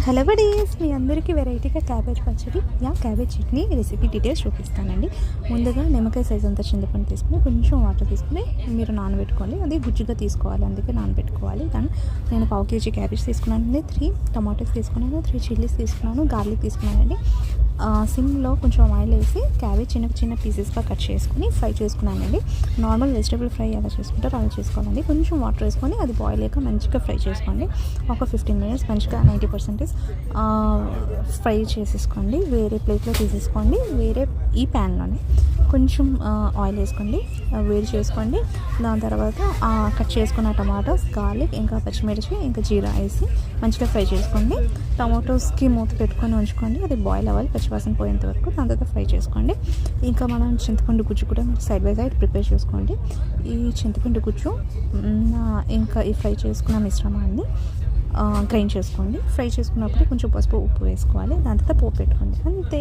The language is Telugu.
హలో బడీస్, మీ అందరికీ వెరైటీగా క్యాబేజ్ పచ్చడి క్యాబేజ్ చట్నీ రెసిపీ డీటెయిల్స్ చూపిస్తానండి. ముందుగా నిమ్మకాయ సైజ్ అంతా చింతపండు తీసుకుని కొంచెం వాటర్ తీసుకుని మీరు నానబెట్టుకోవాలి. అది గుజ్జుగా తీసుకోవాలి, అందుకే నానబెట్టుకోవాలి. దాన్ని నేను 1/2 kg క్యాబేజ్ తీసుకున్నానండి, 3 టమాటోస్ తీసుకున్నాను, 3 చిల్లీస్ తీసుకున్నాను, గార్లిక్ తీసుకున్నానండి. సిమ్లో కొంచెం ఆయిల్ వేసి క్యాబేజ్ చిన్న చిన్న పీసెస్గా కట్ చేసుకుని ఫ్రై చేసుకున్నానండి. నార్మల్ వెజిటేబుల్ ఫ్రై ఎలా చేసుకుంటారో అలా చేసుకోవాలండి. కొంచెం వాటర్ వేసుకొని అది బాయిల్ అయ్యాక మంచిగా ఫ్రై చేసుకోండి. ఒక 15 minutes మంచిగా 90% ఫ్రై చేసేసుకోండి. వేరే ప్లేట్లో తీసేసుకోండి. ఈ ప్యాన్లోనే కొంచెం ఆయిల్ వేసుకోండి, వేడి చేసుకోండి. దాని తర్వాత కట్ చేసుకున్న టమాటోస్, గార్లిక్, ఇంకా పచ్చిమిర్చి, ఇంకా జీరా వేసి మంచిగా ఫ్రై చేసుకోండి. టమాటోస్కి మూత పెట్టుకొని ఉంచుకోండి, అది బాయిల్ అవ్వాలి పచ్చివాసన పోయేంత వరకు. దాని తర్వాత ఫ్రై చేసుకోండి. ఇంకా మనం చింతపండు గుజ్జు కూడా సైడ్ బై సైడ్ ప్రిపేర్ చేసుకోండి. ఈ చింతపండు గుజ్జు ఇంకా ఈ ఫ్రై చేసుకున్న మిశ్రమాన్ని గ్రైండ్ చేసుకోండి. ఫ్రై చేసుకున్నప్పుడు కొంచెం పసుపు, ఉప్పు వేసుకోవాలి. దాని తర్వాత పోపు పెట్టుకోండి. అంతే.